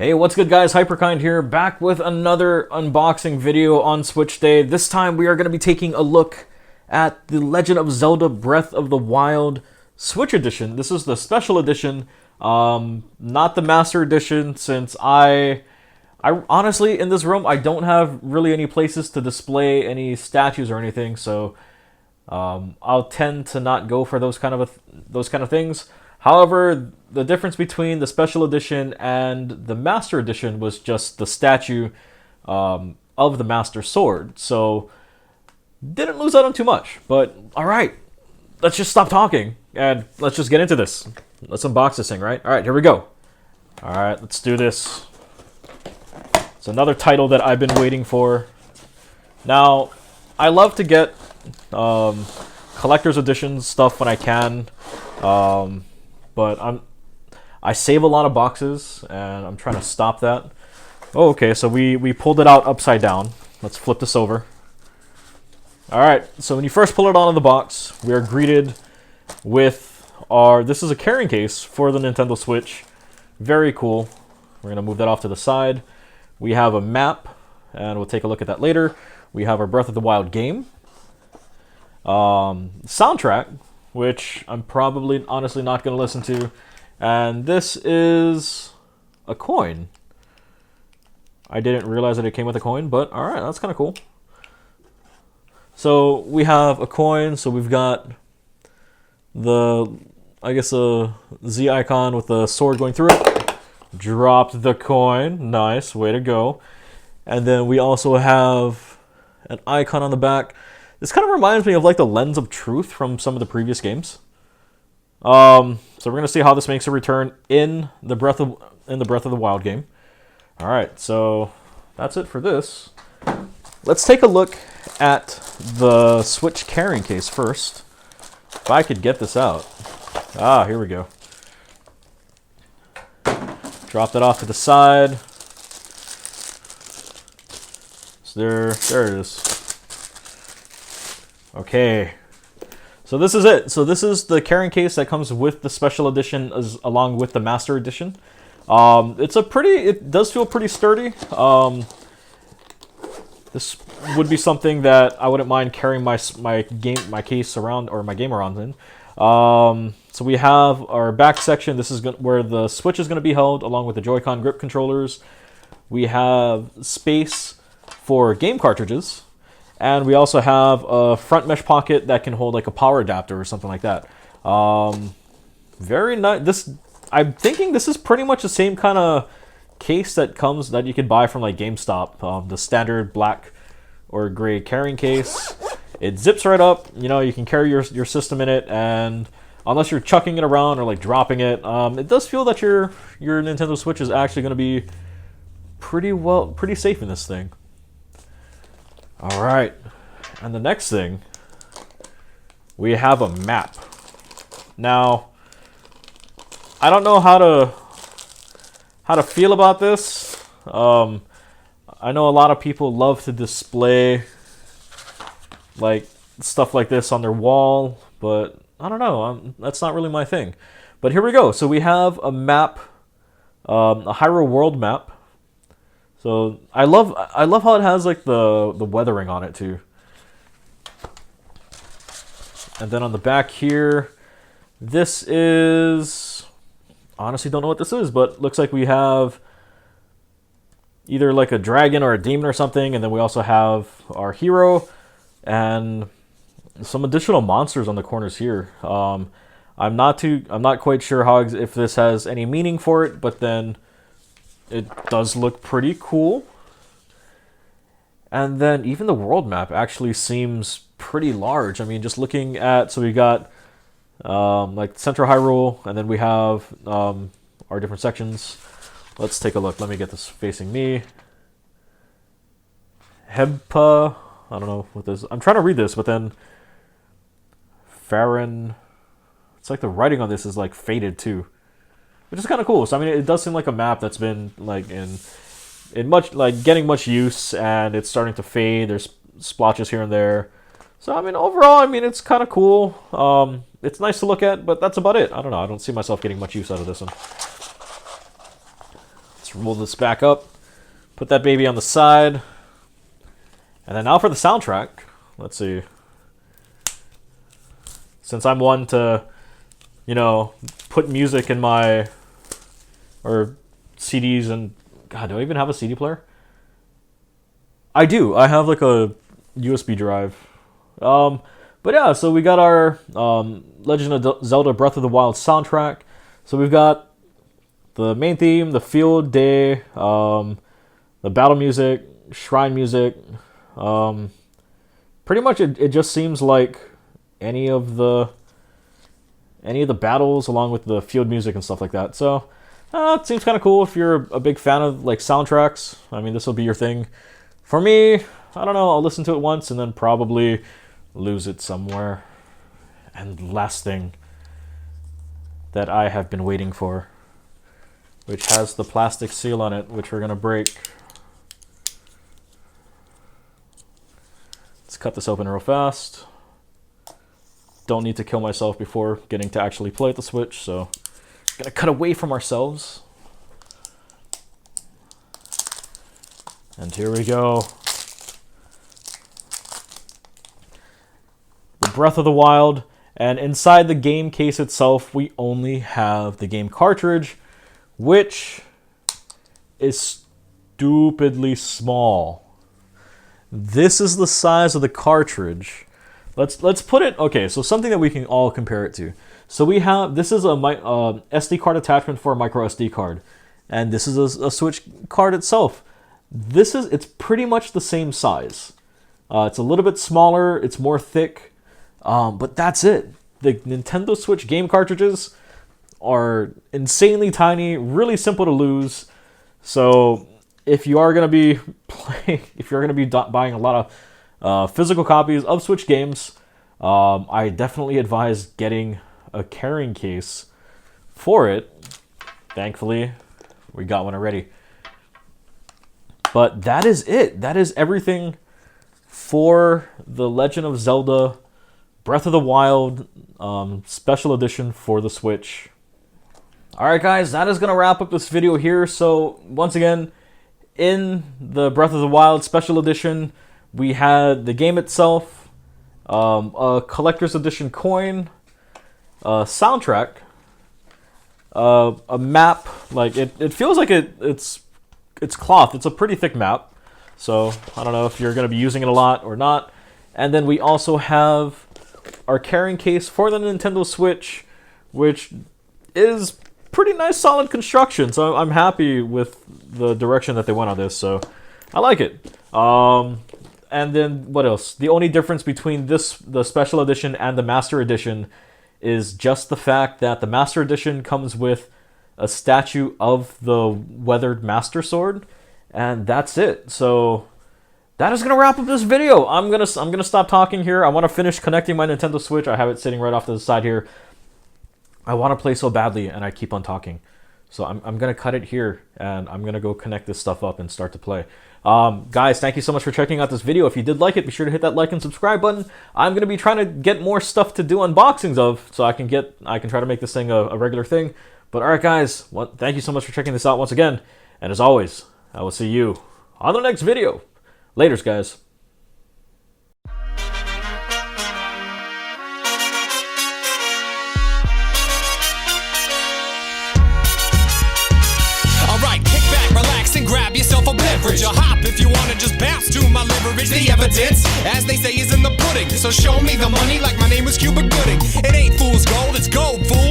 Hey, what's good guys? Hyperkind here, back with another unboxing video on Switch Day. This time we are going to be taking a look at the Legend of Zelda Breath of the Wild Switch Edition. This is the special edition, not the Master Edition, since I honestly, in this room, I don't have really any places to display any statues or anything, so I'll tend to not go for those kind of things. However, the difference between the special edition and the master edition was just the statue of the master sword. So didn't lose out on too much. But all right, let's just stop talking and let's just get into this. Let's unbox this thing, right? All right, here we go. All right, let's do this. It's another title that I've been waiting for. Now, I love to get collector's edition stuff when I can. But I save a lot of boxes, and I'm trying to stop that. Oh, okay, so we pulled it out upside down. Let's flip this over. Alright, so when you first pull it out of the box, we are greeted with this is a carrying case for the Nintendo Switch. Very cool. We're going to move that off to the side. We have a map, and we'll take a look at that later. We have our Breath of the Wild game. Soundtrack, which I'm probably honestly not going to listen to. And this is a coin. I didn't realize that it came with a coin, but alright, that's kind of cool. So we have a coin, so we've got I guess a Z icon with a sword going through it. Dropped the coin. Nice, way to go. And then we also have an icon on the back. This kind of reminds me of like the Lens of Truth from some of the previous games. So we're gonna see how this makes a return in the Breath of the Wild game. All right, so that's it for this. Let's take a look at the Switch carrying case first. If I could get this out. Ah, here we go. Drop that off to the side. So there it is. Okay, so this is it. So this is the carrying case that comes with the special edition along with the master edition. It does feel pretty sturdy. This would be something that I wouldn't mind carrying my case around, or my game around in. So we have our back section. This is where the Switch is going to be held along with the Joy-Con grip controllers. We have space for game cartridges. And we also have a front mesh pocket that can hold like a power adapter or something like that. Very nice. I'm thinking this is pretty much the same kind of case that you could buy from like GameStop. The standard black or gray carrying case. It zips right up. You know, you can carry your system in it, and unless you're chucking it around or like dropping it, it does feel that your Nintendo Switch is actually going to be pretty safe in this thing. All right, and the next thing, we have a map. Now, I don't know how to feel about this. I know a lot of people love to display like stuff like this on their wall, but I don't know. That's not really my thing. But here we go. So we have a map, a Hyrule World map. So I love how it has like the weathering on it too. And then on the back here, this is, honestly don't know what this is, but looks like we have either like a dragon or a demon or something, and then we also have our hero and some additional monsters on the corners here. I'm not quite sure if this has any meaning for it, but then it does look pretty cool. And then even the world map actually seems pretty large. I mean, just looking at, so we got like Central Hyrule, and then we have our different sections. Let's take a look. Let me get this facing me. Hebpa, I don't know what this, I'm trying to read this, but then Farron, it's like the writing on this is like faded too, which is kind of cool. So I mean, it does seem like a map that's been like getting much use, and it's starting to fade. There's splotches here and there. So I mean, overall, I mean, it's kind of cool. It's nice to look at, but that's about it. I don't know. I don't see myself getting much use out of this one. Let's Let's roll this back up. Put that baby on the side. And then now for the soundtrack. Let's see. Since I'm one to, you know, put music in my, or CDs and, God, do I even have a CD player? I do. I have like a USB drive. But yeah, so we got our Legend of Zelda Breath of the Wild soundtrack. So we've got the main theme, the field day, the battle music, shrine music. Pretty much it just seems like any of the battles along with the field music and stuff like that. So it seems kind of cool if you're a big fan of like soundtracks. I mean, this will be your thing. For me, I don't know, I'll listen to it once and then probably lose it somewhere. And last thing that I have been waiting for, which has the plastic seal on it, which we're gonna break. Let's cut this open real fast. Don't need to kill myself before getting to actually play at the Switch, so gonna cut away from ourselves. And here we go. The Breath of the Wild. And inside the game case itself, we only have the game cartridge, which is stupidly small. This is the size of the cartridge. Let's put it, okay, so something that we can all compare it to. So we have, this is a SD card attachment for a micro SD card. And this is a Switch card itself. It's pretty much the same size. It's a little bit smaller, it's more thick, but that's it. The Nintendo Switch game cartridges are insanely tiny, really simple to lose. So if you are going to be buying a lot of physical copies of Switch games, I definitely advise getting a carrying case for it. Thankfully, we got one already. But that is it. That is everything for the Legend of Zelda Breath of the Wild special edition for the Switch. Alright guys, that is going to wrap up this video here. So once again, in the Breath of the Wild special edition, we had the game itself, a collector's edition coin, a soundtrack, a map. Like it feels like it's cloth. It's a pretty thick map, so I don't know if you're going to be using it a lot or not. And then we also have our carrying case for the Nintendo Switch, which is pretty nice, solid construction. So I'm happy with the direction that they went on this. So I like it. And then what else? The only difference between the special edition and the Master Edition is just the fact that the Master Edition comes with a statue of the weathered Master Sword, and that's it. So that is gonna wrap up this video. I'm gonna stop talking here. I want to finish connecting my Nintendo Switch. I have it sitting right off to the side here. I want to play so badly, and I keep on talking. So I'm gonna cut it here, and I'm gonna go connect this stuff up and start to play. Guys, thank you so much for checking out this video. If you did like it, be sure to hit that like and subscribe button. I'm gonna be trying to get more stuff to do unboxings of, so I can try to make this thing a regular thing. But alright guys, thank you so much for checking this out once again. And as always, I will see you on the next video. Laters, guys. Grab yourself a beverage, a hop if you wanna just bounce to my leverage. The evidence, as they say, is in the pudding. So show me the money like my name was Cuba Gooding. It ain't fool's gold, it's gold, fool.